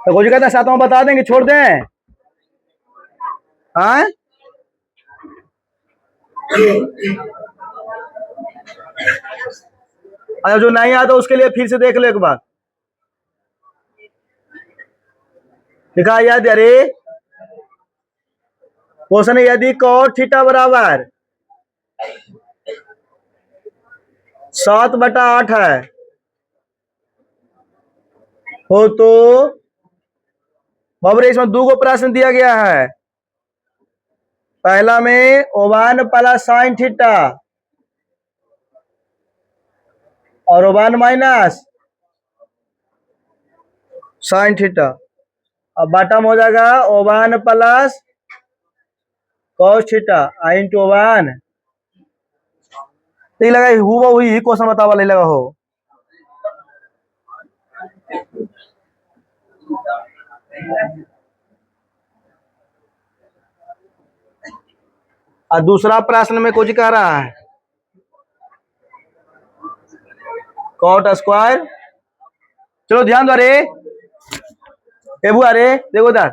तो कुछ कहता है सातवां बता देंगे, छोड़ दें? हाँ, अगर जो नहीं आता उसके लिए फिर से देख लो एक बार। लिखा याद, अरे क्वेश्चन है, यदि cot थीटा बराबर 7/8 है हो तो बाबरे इसमें दो गो प्रश्न दिया गया है। पहला में 1 प्लस साइन थीटा और 1 माइनस साइन थीटा। अब बॉटम हो जाएगा 1 प्लस कॉस थीटा इंटू 1। तो लगा हुआ वही क्वेश्चन बता वाला लगा हो। और दूसरा प्रश्न में कुछ कह रहा है कॉट स्क्वायर। चलो ध्यान दो, अरे देखो इधर,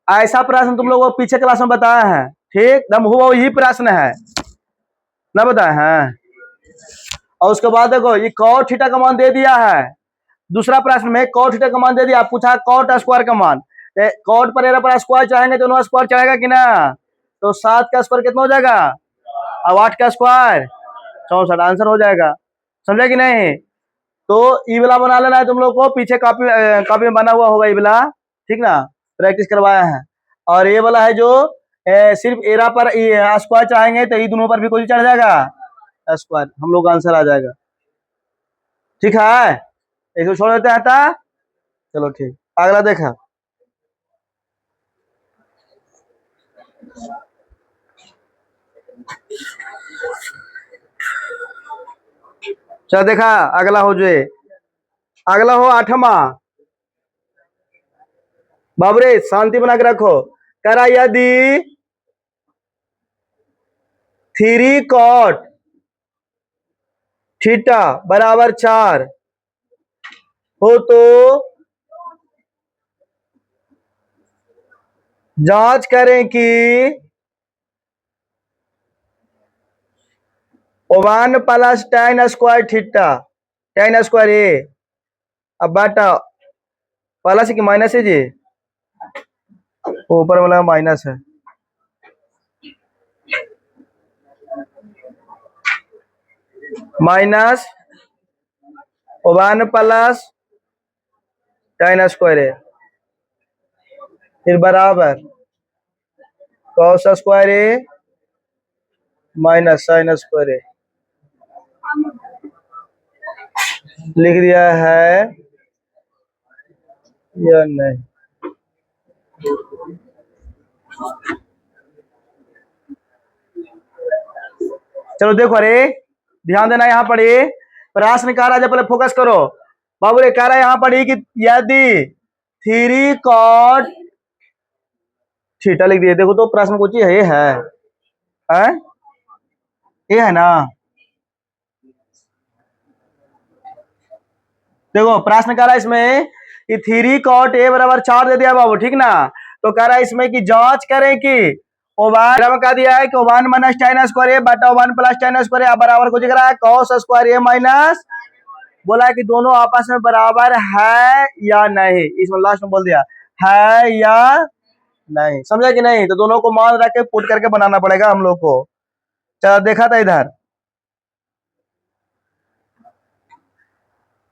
ऐसा प्रश्न तुम लोगों को पीछे क्लास में बताया है, ठीक, एकदम हुआ यही प्रश्न है ना, बताया है। और उसके बाद देखो ये कॉट थीटा का मान दे दिया है। दूसरा प्रश्न में कॉट थीटा का मान दे दिया, पूछा कॉट स्क्वायर का मान। कॉट पर स्क्वायर चाहेंगे तो स्क्वायर चढ़ेगा कि ना, तो 7 का स्क्वायर कितना हो जाएगा, अब 8 का स्क्वायर 64, आंसर हो जाएगा। समझे कि नहीं? तो ई वाला बना लेना है तुम लोग को, पीछे कॉपी में बना हुआ होगा ई वाला, ठीक ना, प्रैक्टिस करवाया है। और ये वाला है जो सिर्फ एरा पर स्क्वायर चाहेंगे तो ये दोनों पर भी कोई चढ़ जाएगा स्क्वायर, हम लोग का आंसर आ जाएगा। ठीक है, इसको छोड़ देते हैं था। चलो ठीक, अगला देखा। चलो देखा, अगला हो जो अगला हो 8वां। बाबरे शांति बना के रखो। करा यदि 3 कॉट थीटा बराबर 4 हो तो जांच करें कि 1 plus tan square theta, tan square A, अब बाटा प्लस की माइनस है जी, ऊपर वाला माइनस है, माइनस 1 प्लस tan स्क्वायर है, फिर बराबर cos स्क्वायर ए माइनस sin स्क्वायर ए। लिख दिया है या नहीं? चलो देखो, अरे ध्यान देना, यहाँ पर ये प्रश्न कह रहा है, पहले फोकस करो बाबू। रे कह रहा है यहाँ पर कि यदि 3 कॉट थीटा लिख दिए, देखो तो प्रश्न कुछ ये है? ये है ना। देखो प्रश्न कह रहा है इसमें कि 3 कॉट ए बराबर 4 दे दिया बाबू, ठीक ना। तो कह रहा है इसमें कि जांच करें कि ओवन कह दिया है कि 1 माइनस tan स्क्वायर ए बटा 1 प्लस tan स्क्वायर ए बराबर कुछ कह रहा है cos स्क्वायर ए माइनस, बोला है कि दोनों आपस में बराबर है या नहीं, इसमें लास्ट में बोल दिया है या नहीं। समझा कि नहीं? तो दोनों को मान रख के पुट करके बनाना पड़ेगा हम लोग को। चलो देखा था इधर,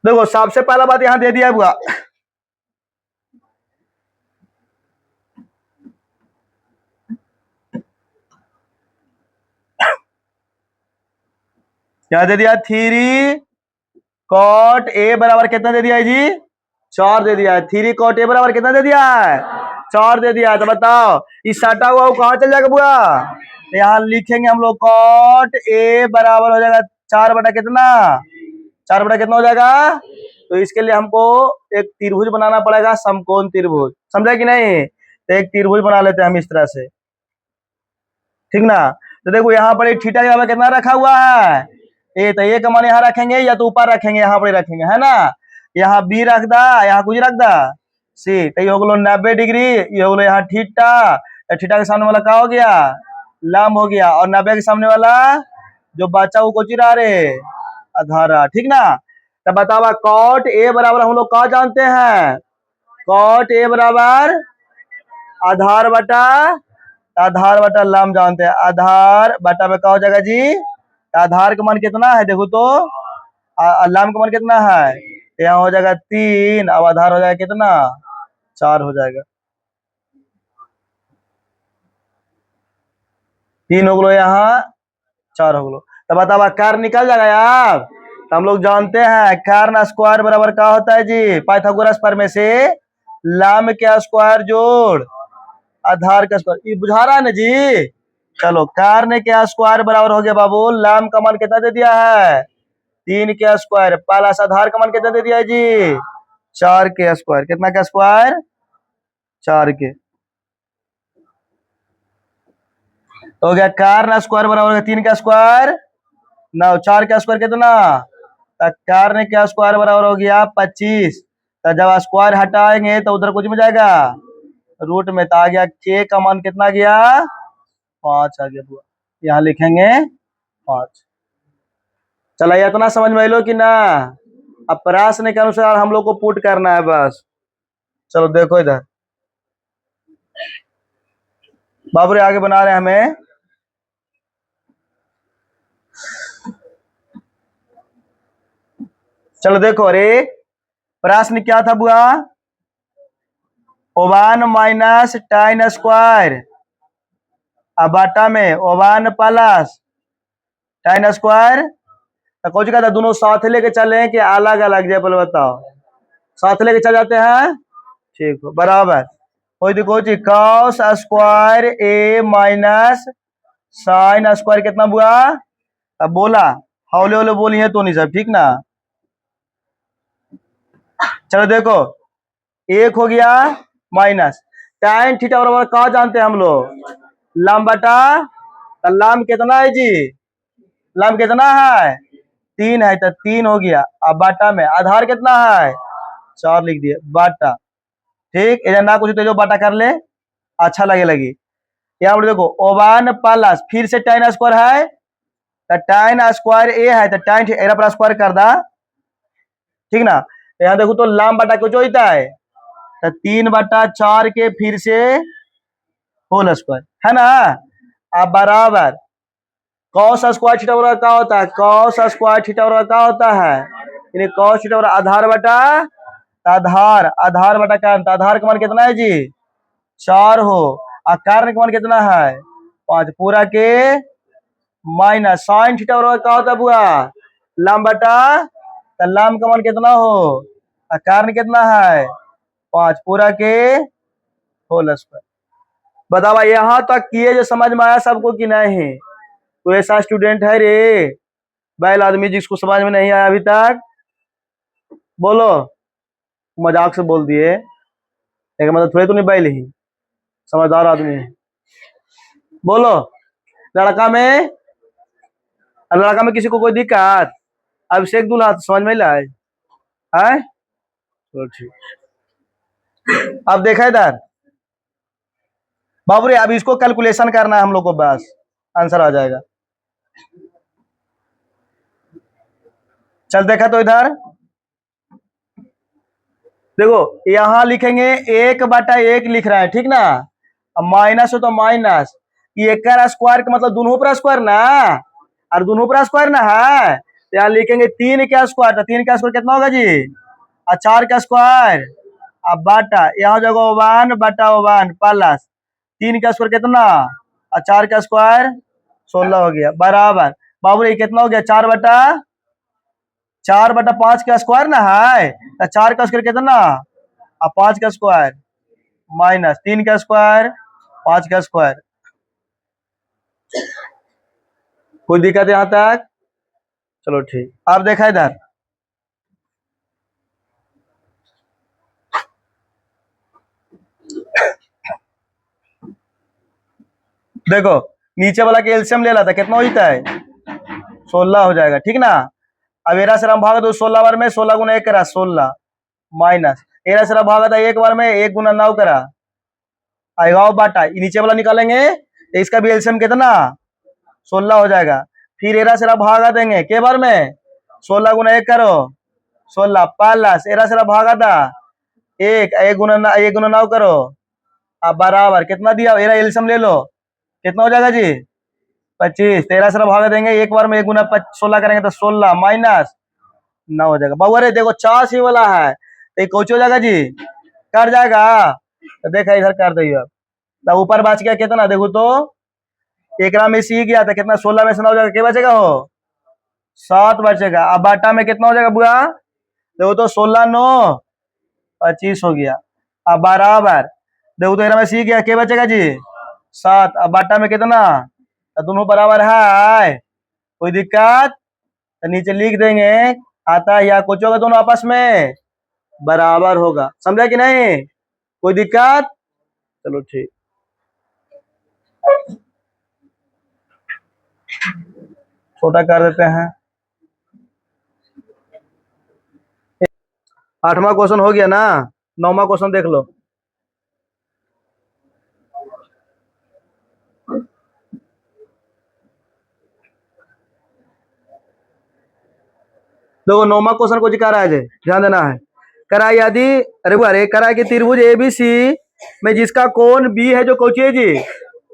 देखो सबसे पहला बात यहां दे दिया हुआ, क्या दे दिया, 3 कॉट ए बराबर कितना दे दिया है जी, 4 दे दिया है। 3 कॉट ए बराबर कितना दे दिया है, 4 दे दिया है। तो बताओ इस सटा हुआ कहां चल जाएगा बुआ, यहाँ लिखेंगे हम लोग कॉट ए बराबर हो जाएगा 4 बटा कितना, 4 बटा कितना हो जाएगा। तो इसके लिए हमको एक त्रिभुज बनाना पड़ेगा, समकोण त्रिभुज। समझा कि नहीं? तो एक त्रिभुज बना लेते हैं हम इस तरह से, ठीक ना। तो देखो यहाँ पर एक थीटा यहाँ पर कितना रखा हुआ है, ए, तो ये का मान यहाँ रखेंगे या तो ऊपर रखेंगे, यहाँ पर रखेंगे, है ना। यहाँ बी रख दा, यहाँ कुछ रख दा, सी, तो ये हो गलो 90 डिग्री, ये हो गलो यहाँ थीटा, थीटा के सामने वाला क्या हो गया, लंब हो गया, और 90 के सामने वाला जो बचा वो को चिरा रे, आधारा, ठीक ना। तो बतावा कॉट ए बराबर हम लोग क्या जानते हैं, कॉट ए बराबर आधार बटा लंब जानते हैं, आधार बटा में क्या हो जाएगा जी, आधार का मान कितना है देखो तो, लंब का मान कितना है, यहाँ हो जाएगा 3, अब आधार हो जाएगा कितना, 4 हो जाएगा, 3 हो गलो यहाँ 4 हो गलो। तो बताओ कार निकल जाएगा यार, तो हम लोग जानते हैं कार्न स्क्वायर बराबर क्या होता है जी, पाइथागोरस प्रमेय से लंब के स्क्वायर जोड़ आधार का स्क्वायर, ये बुझा रहा है ना जी। चलो कार्न के स्क्वायर बराबर हो गया बाबू, लंब का मान कितना दे दिया है, 3 के स्क्वायर, प्लस आधार का मान कितना दे दिया है जी, 4 के स्क्वायर, कितना का स्क्वायर, 4 के, हो गया कार्न स्क्वायर बराबर हो गया 3 का स्क्वायर, 9, 4 का स्क्वायर कितना, कार्न के स्क्वायर बराबर हो गया 25, तो जब स्क्वायर हटाएंगे तो उधर कुछ में जाएगा रूट में, तो आ गया के का मान कितना गया, 5 आ गया, यहाँ लिखेंगे 5। चला ये इतना समझ में लो कि ना, अब प्रश्न के अनुसार हम लोग को पुट करना है बस। चलो देखो इधर बाबू आगे बना रहे हैं हमें, चलो देखो, अरे प्रश्न क्या था बुआ, 1 माइनस tan स्क्वायर, अब बाटा में 1 प्लस tan स्क्वायर, तो कुछ कहता दोनों साथ लेके चले कि अलग अलग, जय पहले बताओ, साथ लेके चल जाते हैं, ठीक हो, बराबर कोई देखो जी, cos square a minus sin square कितना बुआ, अब बोला हौले हौले बोली है तो नहीं सब, ठीक ना। चलो देखो, एक हो गया माइनस tan थीटा बराबर क्या जानते हैं हम लोग, लंब बटा, तो लंब कितना है जी, लंब कितना है 3 है, तो 3 हो गया, अब बाटा में आधार कितना है 4 लिख दिए बाटा, ठीक, इधर ना कुछ तो जो बाटा कर ले अच्छा लगे लगी। यहाँ पर देखो 1 प्लस फिर से tan स्क्वायर है, तो tan स्क्वायर ए है, तो tan एरा पर स्क्वायर कर दा, ठीक ना। यहाँ देखो तो लंब बटा क्यों होता है, तो 3/4 के फिर से होल स्क्वायर है ना, अब बराबर cos स्क्वायर थीटा बराबर क्या होता है, cos स्क्वायर थीटा बराबर क्या होता है, यानी cos थीटा बराबर आधार बटा आधार, आधार बटा कारण, आधार का मान कितना है जी 4 हो, और कारण का मान कितना है 5 पूरा के, माइनस sin थीटा बराबर क्या होता है बुआ, लंब बटा, तो लंब का मान कितना हो, और कारण कितना है 5 पूरा के होल स्क्वायर। बतावा यहाँ तक किए जो समझ में आया सबको कि नहीं, तो ऐसा स्टूडेंट है रे बैल आदमी जिसको समझ में नहीं आया अभी तक, बोलो, मजाक से बोल दिए, लेकिन मतलब थोड़े तो नहीं बैल ही, समझदार आदमी है, बोलो। लड़का में किसी को कोई दिक्कत, अभिषेक दूल्हा समझ में लाए है, तो ठीक। अब देखा इधर बाबू रे, अब इसको कैलकुलेशन करना है हम लोग को, बस आंसर आ जाएगा। चल देखा तो इधर देखो, यहां लिखेंगे 1/1 लिख रहा है, ठीक ना, अब माइनस हो तो माइनस, ये का स्क्वायर का मतलब दोनों पर स्क्वायर ना, और दोनों पर स्क्वायर ना है, तो यहाँ लिखेंगे 3 का स्क्वायर, तो 3 का स्क्वायर कितना होगा जी, और 4 का स्क्वायर, अब बाटा यहाँ जगह 1/1 प्लस 3 का स्क्वायर कितना, और 4 का स्क्वायर 16 हो गया, बराबर बाबू ये कितना हो गया 4/5 का स्क्वायर ना है, तो 4 का स्क्वायर कितना, और 5 का स्क्वायर माइनस 3 का स्क्वायर 5 का स्क्वायर। कोई दिक्कत यहाँ तक, चलो ठीक। अब देखा इधर देखो, नीचे वाला के एलसीएम ले लाता कितना होता है 16 हो जाएगा, ठीक ना। अब एरा से हम भाग दो 16 बार में, 16 गुना 1 करा 16 माइनस एरा सिरा भागा था एक बार में, 1 गुना 9 करा आएगा बाटा, नीचे वाला निकालेंगे तो इसका भी एलसीएम कितना 16 हो जाएगा। फिर एरा सिरा भागा देंगे के बार में 16 गुना 1 करो 16 प्लस एरा सिरा भागा था 1 गुना 9 करो। अब बराबर कितना दिया, एरा एलसीएम ले लो कितना हो जाएगा जी 25। 13 से भागा देंगे एक बार में, 1 गुना 16 करेंगे तो 16 माइनस 9 हो जाएगा। बाबू अरे देखो 84 वाला है तो कोच हो जाएगा जी, कर जाएगा तो देखा इधर कर दो अब। तो ऊपर बच गया कितना देखो तो, एक में सी गया था कितना 16 में से 9 हो जाएगा, क्या बचेगा हो 7 बचेगा। अब बाटा में कितना हो जाएगा बुआ देखो तो 16 9 25 हो गया। अब बराबर देखो तो में सी गया, क्या बचेगा जी 7। अब बाटा में कितना, तो दोनों बराबर है कोई दिक्कत तो नीचे लिख देंगे आता है या कुछ होगा, दोनों आपस में बराबर होगा, समझा कि नहीं, कोई दिक्कत। चलो ठीक, छोटा कर देते हैं। 8वां क्वेश्चन हो गया ना, 9वां क्वेश्चन देख लो। देखो 9वां क्वेश्चन को कह रहा है, ध्यान देना है। करा यदि अरे करा कि त्रिभुज एबीसी में जिसका कोण बी है जो कौची है जी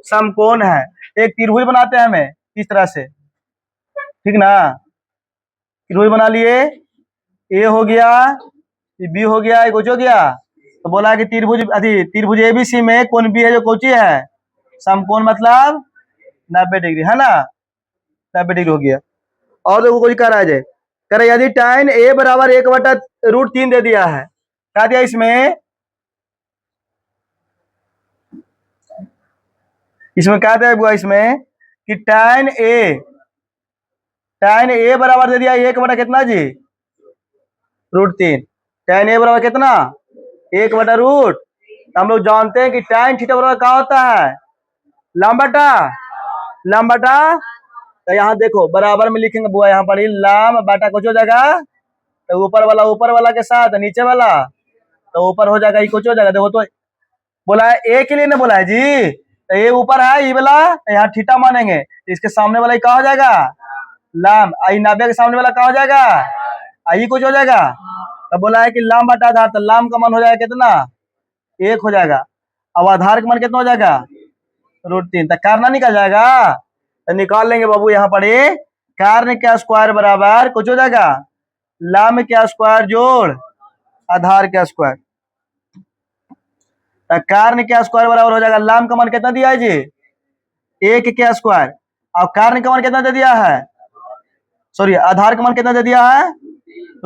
समकोण है। एक त्रिभुज बनाते हैं हमें इस तरह से, ठीक ना, त्रिभुज बना लिए, ए हो गया बी हो गया एक हो गया, तो बोला कि त्रिभुज एबीसी में कोण बी है जो कौची है समकोण, मतलब 90 डिग्री है ना, 90 डिग्री हो गया। और देखो कुछ कह रहा है करे यदि tan a बराबर 1/√3 दे दिया है, क्या दिया इसमें क्या दिया बुआ इसमें कि tan a बराबर दे दिया 1 बटा कितना जी √3। tan a बराबर कितना 1/√, हम लोग जानते हैं कि tan थीटा बराबर क्या होता है लंब बटा। तो यहाँ देखो बराबर में लिखेंगे बुआ, यहाँ पर लंब बटा कुछ हो जाएगा, तो ऊपर वाला के साथ नीचे वाला तो ऊपर हो जाएगा, ये कुछ हो जाएगा। देखो तो बोला है ए के लिए ना बोला है जी, तो ये ऊपर है ये वाला, यहाँ थीटा मानेंगे, इसके सामने वाला क्या हो जाएगा लंब, आई 90 के सामने वाला क्या हो जाएगा आई कुछ हो जाएगा। तो बोला है कि लंब बटा आधार, तो लंब का मान हो जाएगा कितना 1 हो जाएगा। अब आधार का मान कितना हो जाएगा √3, तो करना निकल जाएगा, तो निकाल लेंगे बाबू यहाँ पर ये कारण का स्क्वायर बराबर कुछ हो जाएगा लंब का स्क्वायर जोड़ आधार का स्क्वायर। कारण का स्क्वायर बराबर हो जाएगा लंब का मान कितना दिया है जी 1 का स्क्वायर, और कारण का मान कितना दे दिया है, सॉरी आधार का मान कितना दे दिया है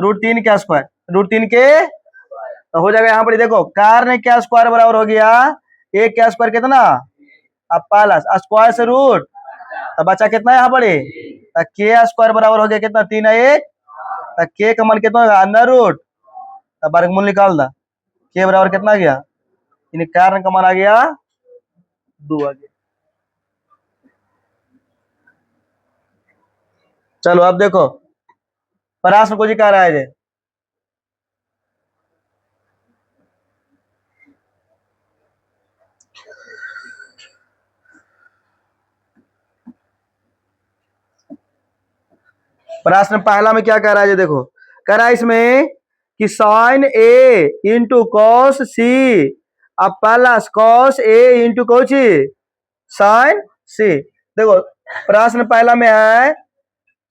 √3 का स्क्वायर, √3 के, तो हो जाएगा यहाँ पर देखो कारण का स्क्वायर बराबर हो गया 1 का स्क्वायर कितना अब प्लस स्क्वायर से रूट, तो बचा कितना यहाँ पर के स्क्वायर बराबर हो गया कितना 3 1, तो के का मान कितना होगा अंदर रूट, तो वर्गमूल निकाल दा, के बराबर कितना गया, इन कारण का मान आ गया 2 आ गया। चलो अब देखो प्रश्न को जी कह रहा है प्रश्न पहला में क्या कह रहा है देखो, कह रहा है इसमें कि साइन ए इंटू कॉस सी अब plus cos A into Cauchy sign सी। देखो प्रश्न पहला में है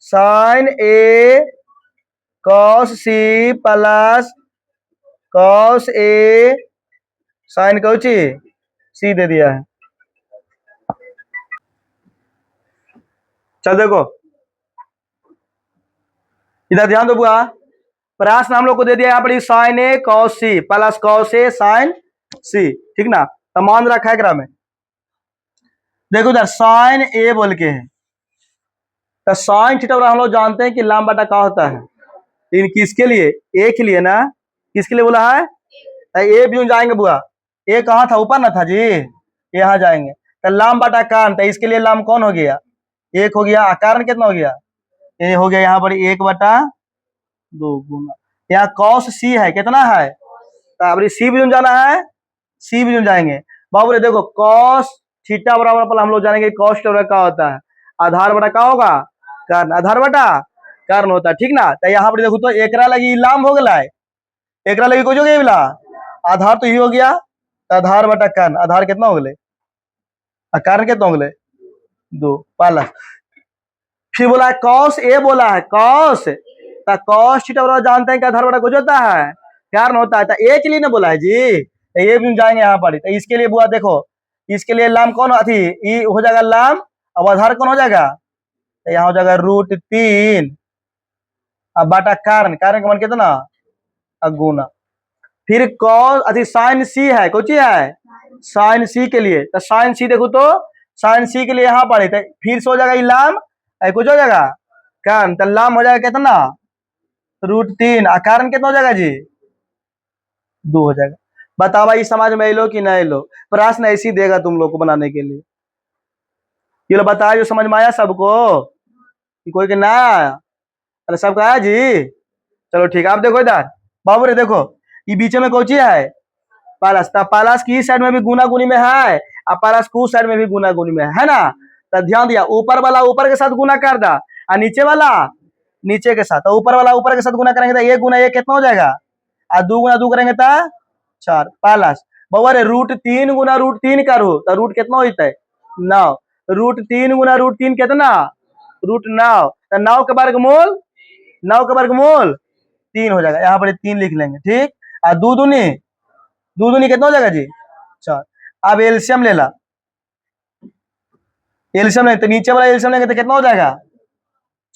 sign A cos C plus cos A sign Cauchy सी दे दिया है। चल देखो इधर ध्यान दो बुआ, प्रश्न हम लोग को दे दिया यहाँ पर sign A cos C plus cos A sign सी, ठीक ना, तो मान रखा है ग्राम में। देखो इधर साइन ए बोल के है, तो साइन थीटा हम लोग जानते हैं कि लंब बटा क्या होता है, लेकिन किसके लिए ए के लिए ना, किसके लिए बोला है ए भी जाएंगे बुआ, ए कहाँ था ऊपर ना था जी, यहाँ जाएंगे तो लंब बटा कारण, तो इसके लिए लंब कौन हो गया 1 हो गया, कारण कितना हो गया ये हो गया यहाँ पर 1/2 गुना, यहाँ कॉस सी है कितना है अब सी बिंदु जाना है, सी बिंदु जाएंगे। बाबू रे देखो कॉस थीटा बराबर पर हम लोग जानेंगे कॉस थीटा क्या होता है, आधार बटा क्या होगा, कर्ण, आधार बटा कर्ण होता है, ठीक ना। तो यहाँ पर देखो तो एकरा लगी लाम हो गया, एकरा लगी कुछ हो गया बिला, आधार तो ही हो गया, तो आधार बटा कर्ण, आधार कितना हो गए, कर्ण कितना हो गए 2 पालस। फिर बोला है कॉस ए, बोला है कॉस, तो कॉस थीटा बराबर जानते हैं कि आधार बटा कुछ होता है, कर्ण होता है। तो ए के लिए ना बोला है जी, तो ये भी जाएंगे यहाँ पर। तो इसके लिए बुआ देखो, इसके लिए लाम कौन थी, ई हो जाएगा लाम, अब आधार कौन हो जाएगा, तो यहाँ हो जाएगा √3 अब बटा कर्ण, कर्ण का मान कितना गुना। फिर कॉस अथी साइन सी है, कुछ है साइन सी के लिए, तो साइन सी देखो तो साइन सी के लिए यहाँ पर तो फिर से हो जाएगा ये लाम, कुछ हो जाएगा कर्ण, तो लाम हो जाएगा कितना √3, कर्ण कितना हो जाएगा जी 2 हो जाएगा। बताओ भाई समझ में लो कि नहीं लो, प्रश्न ऐसी देगा तुम लोग को बनाने के लिए। ये लो बताया जो समझ में आया सबको कि कोई के ना आया, अरे सबको आया जी, चलो ठीक है। आप देखो इधर बाबू रे देखो ये बीच में कौची है पालस, तो पालस की साइड में भी गुना गुनी में है और पालस को साइड में भी गुना गुनी में है ना। तो ध्यान दिया ऊपर वाला ऊपर के साथ गुना कर दा और नीचे वाला नीचे के साथ, तो ऊपर वाला ऊपर के साथ गुना करेंगे तो 1 गुना 1 कितना हो जाएगा, और 2 गुना 2 करेंगे तो 4 पालस। बाबा रे √3 गुना √3 करो तो रूट कितना होता है 9, √3 गुना √3 कितना √9, तो 9 के वर्गमूल 9 के वर्गमूल 3 हो जाएगा, यहाँ पर 3 लिख लेंगे, ठीक। और 2 दूनी कितना हो जाएगा जी 4। अब एलसीएम ले ला, एलसीएम नहीं तो नीचे वाला एलसीएम लेंगे तो कितना हो जाएगा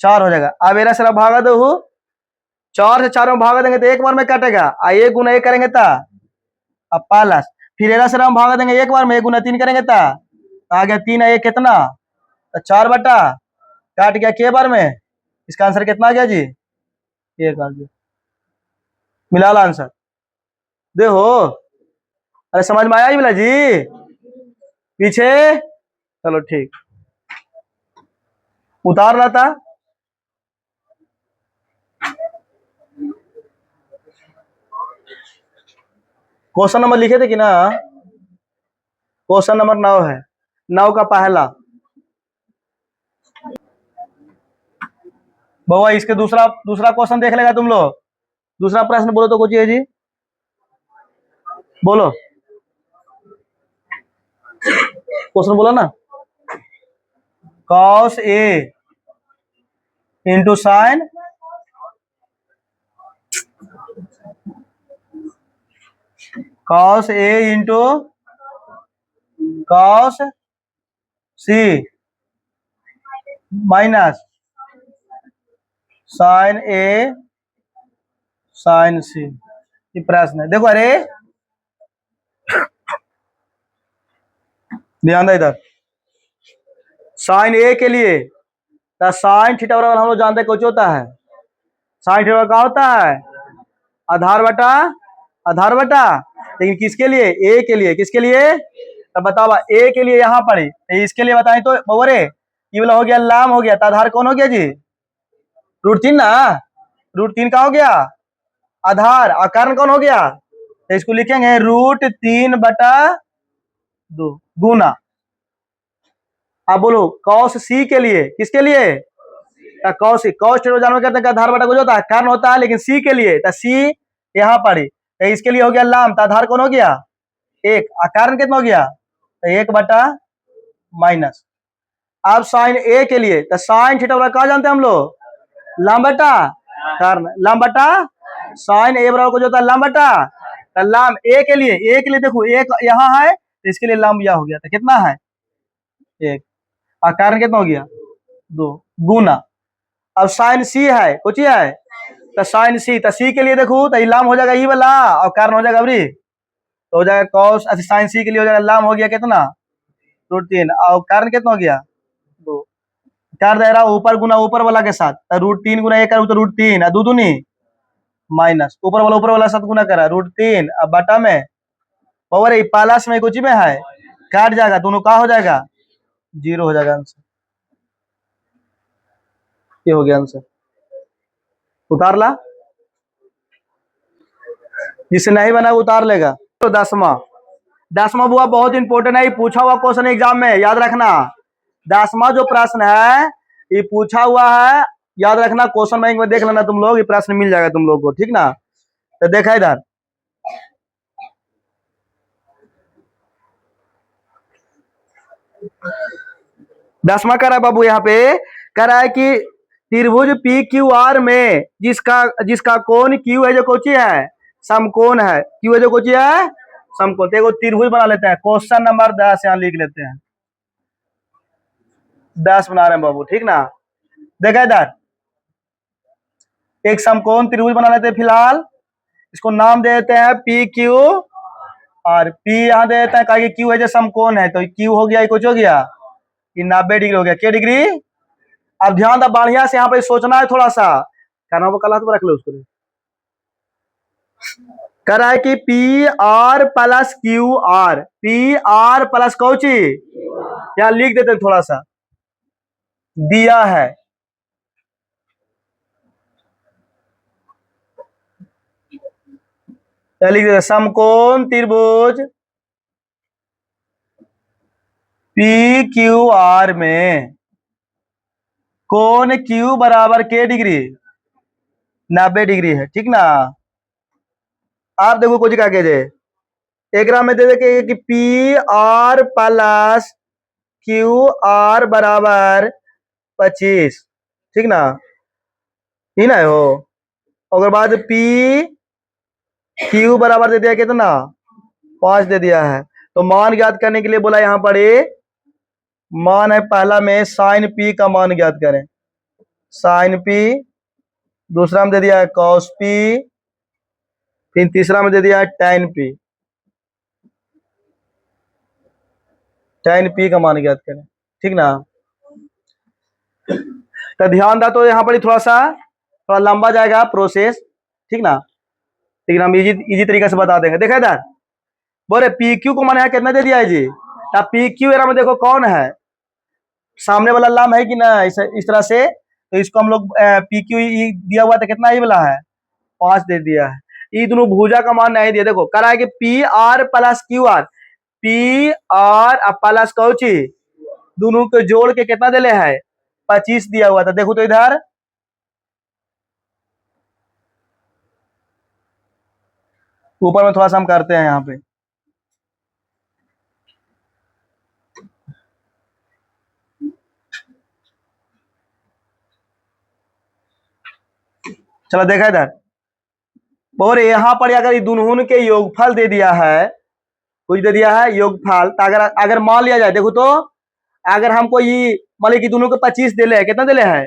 4 हो जाएगा। अब एरा सारा भागा दो 4 से 4 में भागा देंगे तो 1 बार में कटेगा, 1 गुना 1 करेंगे तो अब पालस, फिर एरा सारा हम भागा देंगे 1 बार में 1 गुना 3 करेंगे तो आ गया 3 1 कितना, तो 4 बटा काट गया के बार में, इसका आंसर कितना आ गया जी 1 आ गया। मिला ला आंसर देखो, अरे समझ में आया ही बोला जी पीछे, चलो ठीक उतार रहा था। क्वेश्चन नंबर लिखे थे कि ना, क्वेश्चन नंबर 9 है, 9 का पहला बाबा इसके दूसरा क्वेश्चन देख लेगा तुम लोग, दूसरा प्रश्न बोलो तो कुछ है जी, बोलो क्वेश्चन बोलो ना, cos A into sine cos A into cos C minus sine A sine C, ये प्रश्न है। देखो अरे ध्यान दे इधर, साइन A के लिए तो साइन थीटा बराबर हम लोग जानते हैं कुछ होता है, साइन थीटा क्या होता है आधार बटा, लेकिन किसके लिए ए के लिए, किसके लिए तो बताओ ए के लिए यहाँ पर इसके लिए बताएं तो बवरे ये वाला हो गया लाम हो गया, तो आधार कौन हो गया जी √3 ना, √3 का हो गया आधार, और कर्ण कौन हो गया, तो इसको लिखेंगे √3 बटा 2 गुना। अब बोलो cos C के लिए, किसके लिए cos जानवर कहते हैं आधार बटा कुछ होता है कर्ण होता है, लेकिन C के लिए तो C यहाँ पर तो इसके लिए हो गया लाम, तो आधार कौन हो गया 1, कर्ण कितना हो गया तो 1 बटा माइनस। अब साइन A के लिए तो साइन थीटा बराबर क्या जानते हैं हम लोग लाम बटा कर्ण, लाम बटा साइन A बराबर कुछ होता है लाम बटा, तो लाम A के लिए देखो 1 यहाँ है तो इसके लिए लाम यह हो गया, तो कितना है 1, और कर्ण कितना हो गया 2 गुना। अब साइन C है कुछ है तो साइन C, तो C के लिए देखो तो लाम हो जाएगा ई वाला और कर्ण हो जाएगा अबरी, तो हो जाएगा cos, अच्छा साइन C के लिए हो जाएगा लाम हो गया कितना √3 और कर्ण कितना हो गया 2, कर दे रहा ऊपर गुना ऊपर वाला के साथ, तो √3 गुना 1 करूँ तो √3 और 2 दूनी माइनस ऊपर वाला साथ गुना करा √3 अब बटा में पावर पालस में कुछ में है काट जाएगा, दोनों का हो जाएगा 0 हो जाएगा आंसर, ये हो गया आंसर, उतार ला। जिससे नहीं बना वो उतार लेगा। तो 10वां, 10वां बुआ बहुत इंपॉर्टेंट है, ये पूछा हुआ क्वेश्चन एग्जाम में, याद रखना। 10वां जो प्रश्न है ये पूछा हुआ है, याद रखना। क्वेश्चन बैंक में देख लेना तुम लोग, ये प्रश्न मिल जाएगा तुम लोग को, ठीक ना। तो देखा इधर, दसवां कह रहा है बाबू, यहाँ पे कह रहा है कि त्रिभुज पी क्यू आर में जिसका जिसका कोण क्यू है जो कोची है, समकोण है। क्यू है जो कोची है, समकोण। तो त्रिभुज बना लेते हैं, क्वेश्चन नंबर 10 यहाँ लिख लेते हैं। 10 बना रहे हैं बाबू, ठीक ना। देखा इधर, एक समकोण त्रिभुज बना लेते हैं फिलहाल, इसको नाम दे देते हैं पी क्यू और पी यहाँ दे देते हैं, कहा कि क्यू है जो समकोण है, तो क्यू हो गया, ये कुछ हो गया, ये 90 डिग्री हो गया। क्या डिग्री? अब ध्यान दो बढ़िया से, यहाँ पे सोचना है थोड़ा सा, करना वो कल रख लो उसको। कर रहा है कि P R plus Q R, P R plus Cauchy, यहाँ लिख देते हैं थोड़ा सा, दिया है। लिख देते समकोण त्रिभुज पी क्यू आर में कोण क्यू बराबर के डिग्री, 90 डिग्री है, ठीक ना। आप देखो कुछ क्या कहे, एक में दे दे कि P R plus Q R बराबर 25, ठीक ना, ही ना हो। अगर बाद पी क्यू बराबर दे दिया कितना, 5 दे दिया है। तो मान ज्ञात करने के लिए बोला यहाँ पर मान है पहला में साइन पी का मान ज्ञात करें, साइन पी। दूसरा में दे दिया है कॉस पी, फिर तीसरा में दे दिया है टैन पी, टैन पी का मान ज्ञात करें, ठीक ना। तो ध्यान दा, तो यहाँ पर थोड़ा लंबा जाएगा प्रोसेस, ठीक ना, लेकिन हम इजी तरीके से बता देंगे। देखा इधर, बोले पी क्यू को मैंने यहाँ कितना दे दिया है जी, अब पी क्यू एरा में देखो कौन है, सामने वाला लंब है कि ना, इस तरह से। तो इसको हम लोग पी क्यू दिया हुआ था कितना, ये वाला है 5 दे दिया है। ये दोनों भुजा का मान नहीं दिया, देखो करा है कि P R plus Q R, P R plus Cauchy, दोनों को जोड़ के कितना दिले है, 25 दिया हुआ था। देखो तो इधर ऊपर में थोड़ा सा हम करते हैं यहाँ पे, चलो देखा इधर, और यहाँ पर अगर ये दोनों के योगफल दे दिया है, कुछ दे दिया है योगफल, तो अगर अगर मान लिया जाए, देखो तो अगर हमको ये मान ली कि दोनों को 25 दिले है, कितना दिले है,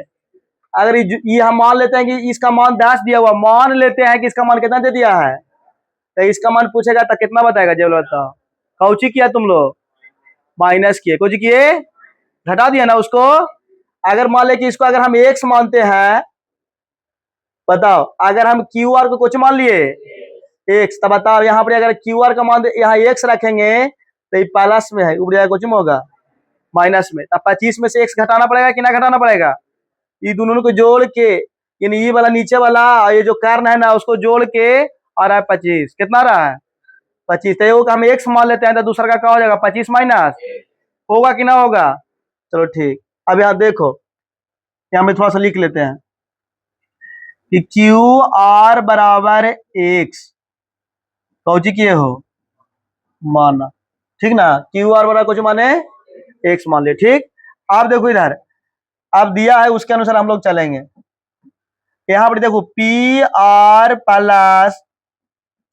अगर ये हम मान लेते हैं कि इसका मान 10 दिया हुआ, मान लेते हैं कि इसका मान कितना दे दिया है, तो इसका मान पूछेगा तो कितना बताएगा, जब बताओ कौची किया तुम लोग, माइनस किए, कुछ किए, घटा दिया ना उसको। अगर मान ले कि इसको अगर हम एक्स मानते हैं, बताओ अगर हम क्यू आर को कुछ मान लिए एक्स, तब बताओ यहाँ पर अगर क्यू आर का मान यहाँ एक्स रखेंगे तो ये प्लस में है, ऊपर जाएगा कुछ में होगा माइनस में, तब 25 में से एक्स घटाना पड़ेगा कि ना घटाना पड़ेगा, ये दोनों को जोड़ के, यानी ये वाला नीचे वाला ये जो कर्ण है ना उसको जोड़ के आ रहा है 25, कितना रहा है 25। तो हम एक्स मान लेते हैं, तो दूसरा का क्या हो जाएगा 25 माइनस, होगा कि ना होगा। चलो ठीक, अब यहाँ देखो, यहाँ में थोड़ा सा लिख लेते हैं कि क्यू आर बराबर एक्स, कौची किए हो माना, ठीक ना, क्यू आर बराबर कुछ माने एक्स मान ले, ठीक। आप देखो इधर, अब दिया है उसके अनुसार हम लोग चलेंगे। यहाँ पर देखो P R plus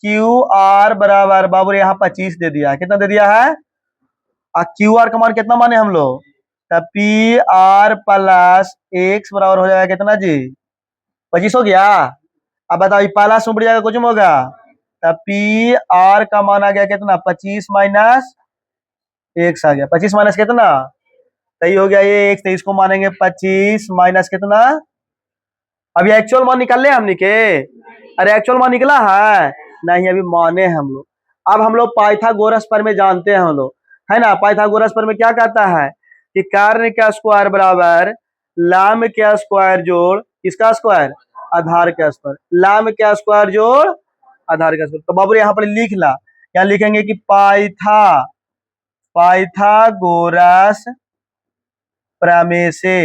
Q R बराबर बाबू यहाँ 25 दे दिया है, कितना दे दिया है, और क्यू आर का मान कितना माने हम लोग, तब पी आर प्लस एक्स बराबर हो जाएगा कितना जी, 25 हो गया। अब बताओ ये प्लस ऊपर जाएगा कुछ में होगा, तब पी आर का मान आ गया कितना 25 माइनस एक्स आ गया, 25 माइनस कितना, सही हो गया ये एक्स, तो इसको मानेंगे 25 माइनस कितना, अभी एक्चुअल मान निकाल ले हमने के, अरे एक्चुअल मान निकला है नहीं, अभी माने हम लोग। अब हम लोग पाइथागोरस पर में जानते हैं हम लोग, है ना, पाइथागोरस पर में क्या कहता है कि कर्ण का स्क्वायर बराबर लाम का स्क्वायर जोड़ किसका स्क्वायर, आधार का स्क्वायर, लाम का स्क्वायर जोड़ आधार का स्क्वायर। तो बाबू यहाँ पर लिख ला, क्या लिखेंगे कि पाइथागोरस प्रमेय से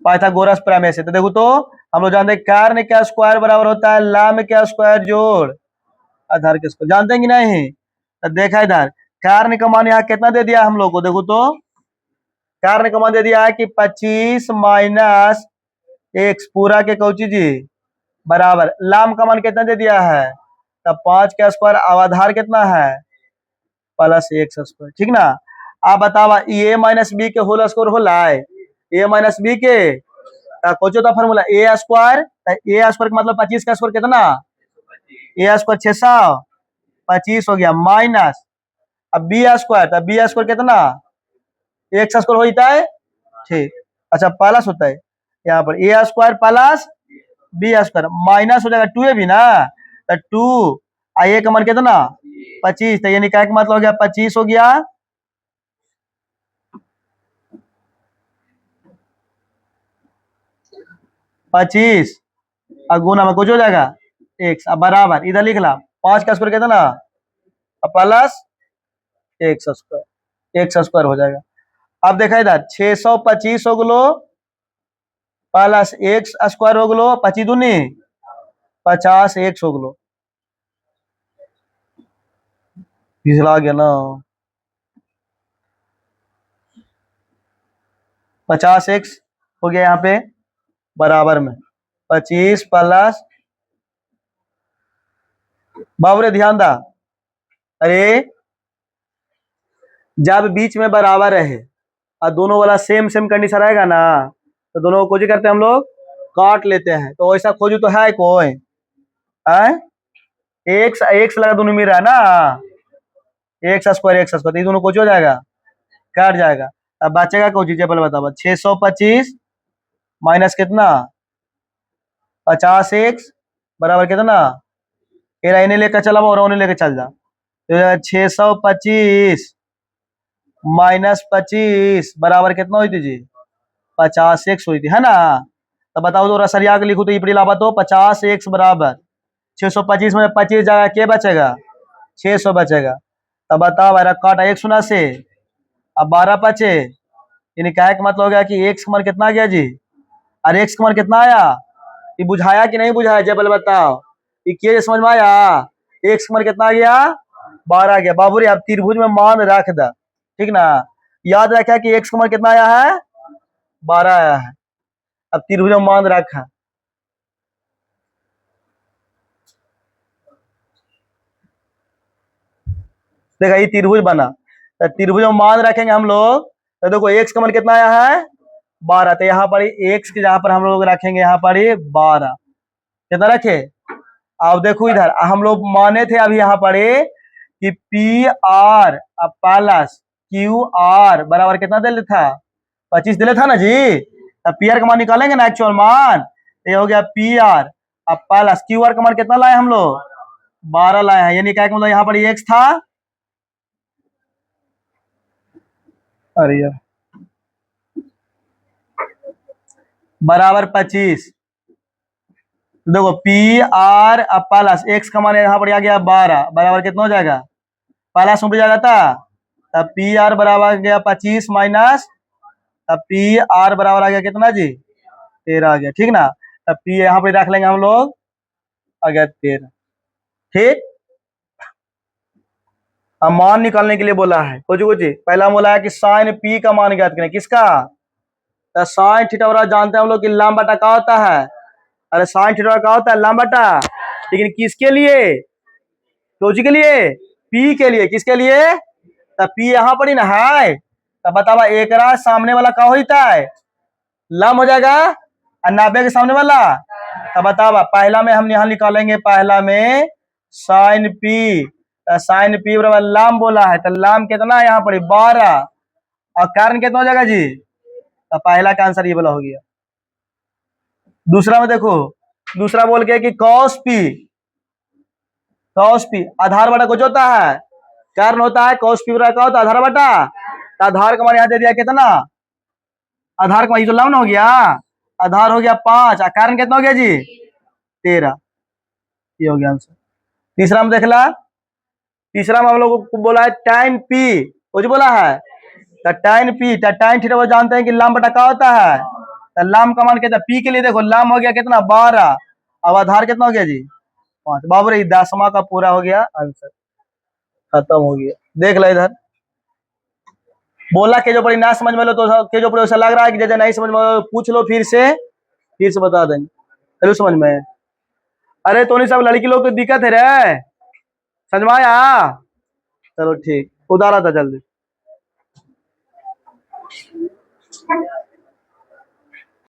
पाइथागोरस प्रमेय से। तो देखो, तो हम लोग जानते हैं कर्ण का स्क्वायर बराबर होता है लंब का स्क्वायर जोड़ आधार के स्क्वायर, जानते हैं कि नहीं? तो देखा इधर कर्ण का मान यहाँ कितना दे दिया हम लोग को, देखो तो कर्ण का मान दे दिया है कि 25 माइनस x पूरा के कौची जी बराबर लंब का मान कितना दे दिया है, तब 5 का स्क्वायर। अब आधार कितना है प्लस x स्क्वायर, ठीक ना। आप बताओ ए माइनस बी के होल स्क्वायर होला है, ए माइनस बी के कुछ होता फॉर्मूला ए स्क्वायर का मतलब 25 का स्क्वायर कितना, ए स्क्वायर 625 हो गया माइनस अब बी स्क्वायर, तब बी स्क्वायर कितना एक्स स्क्वायर होता है, ठीक। अच्छा प्लस होता है यहाँ पर A square plus B square minus हो जाएगा 2 भी ना, तो 2 ए का मान कितना 25, तो ये निकाय का मतलब हो गया 25 हो गया 25 और गुना में कुछ हो जाएगा एक्स, अब बराबर इधर लिख ला 5 का स्क्वायर कितना प्लस एक्स स्क्वायर हो जाएगा। अब देखा इधर 625 हो गलो प्लस एक्स स्क्वायर हो गलो 25 दूनी 50 एक्स हो गलो, पिछला गया ना 50 एक्स हो गया यहाँ पे बराबर में 25 प्लस बाबरे ध्यान दा, अरे जब बीच में बराबर रहे और दोनों वाला सेम सेम कंडीशन रहेगा ना, तो दोनों को करते हैं हम लोग काट लेते हैं। तो ऐसा खोजू तो है कोई एक्स एक्स लगा दोनों मिल रहा है ना, एक्स स्क्वायर ये दोनों कुछ हो जाएगा कट जाएगा। अब बचेगा कौन चीज पहले बताओ 625 माइनस कितना 50 एक्स बराबर कितना, इन्हें लेकर चला और उन्हें लेकर चल जा, तो 625 माइनस 25 बराबर कितना हुई थी जी 50 एक्स हुई थी, है ना। तो बताओ तो सरिया के लिखू तो ये लाभा तो 50 एक्स बराबर 625 में 25 जगह के बचेगा 600 बचेगा। तब बताओ मेरा काटा 1 सुना से अब 12 बचे, यानी क्या का मतलब हो गया कि एक्स का मान कितना आ गया जी, और एक्स का मान कितना आया, ये बुझाया कि नहीं बुझाया जब बताओ, ये किए समझ में आया, एक्स का मान कितना आ गया 12 आ गया। बाबू रे अब त्रिभुज में मान रख दा, ठीक ना, याद रखा कि एक्स का मान कितना आया है 12 आया है, अब त्रिभुज में मान रखा। देखा ये त्रिभुज बना, तो त्रिभुज में मान रखेंगे हम लोग, तो देखो एक्स का मान कितना आया है 12, तो यहाँ पर एक्स के जहां पर हम लोग रखेंगे यहाँ पर 12 कितना रखे। अब देखो इधर हम लोग माने थे अभी यहाँ पर कि P R plus Q R बराबर कितना दे था 25 दिले था ना जी, अब पी आर का मान निकालेंगे ना एक्चुअल मान, ये हो गया पी आर अब प्लस क्यू आर का मान कितना लाए हम लोग 12 लाए हैं, यानी क्या मतलब यहाँ पर एक्स था, अरे यार बराबर 25, देखो पी आर प्लस एक्स का मान यहाँ पर आ गया 12 बराबर कितना हो जाएगा प्लस ऊपर जाएगा था, तब पी आर बराबर गया 25 माइनस, तब पी आर बराबर आ गया कितना जी 13 आ गया, ठीक ना। तब पी यहाँ पर रख लेंगे हम लोग आ गया 13, ठीक। अब मान निकालने के लिए बोला है कुछ कुछ पहला बोला है कि साइन पी का मान ज्ञात करें, किसका, तो साइन थीटा जानते हैं हम लोग कि लंब बटा क्या होता है, अरे साइन थीटा क्या होता है लंब बटा, लेकिन किसके लिए सोची के लिए पी के लिए, किसके लिए, तो पी यहाँ पर ही ना है, तो बतावा एक सामने वाला क्या होता है लंब हो जाएगा और 90 के सामने वाला, तो बतावा पहला में हम यहाँ निकालेंगे, पहला में साइन पी बराबर लंब बोला है, तो लंब कितना है यहाँ पर 12 और कारण कितना हो जाएगा जी, तो पहला का आंसर ये वाला हो गया। दूसरा में देखो, दूसरा बोल के कि cos p आधार बटा कुछ होता है कारण होता है, cos p बराबर क्या होता है आधार बटा, तो आधार का मान यहाँ दे दिया कितना, आधार का मान ये तो लंब हो गया आधार हो गया 5, कारण कितना हो गया जी 13। ये हो गया आंसर। तीसरा में देख ला, तीसरा में हम लोग को बोला है tan p, कुछ बोला है तो tan p, tan थीटा वो जानते हैं कि लाम बटा का होता है, तो लाम का मान कितना, p के लिए देखो लाम हो गया कितना 12, अब आधार कितना हो गया जी 5। बाबू रे 10वां का पूरा हो गया आंसर, खत्म हो गया। देख लो इधर, बोला के जो पड़ी ना समझ में लो तो के जो पड़ी ऐसा लग रहा है कि जैसे नहीं समझ में, पूछ लो फिर से बता देंगे, चलो समझ में। अरे तो नहीं सब लड़की लोग को दिक्कत है रे, समझ में आया? चलो ठीक, उतारा था जल्दी।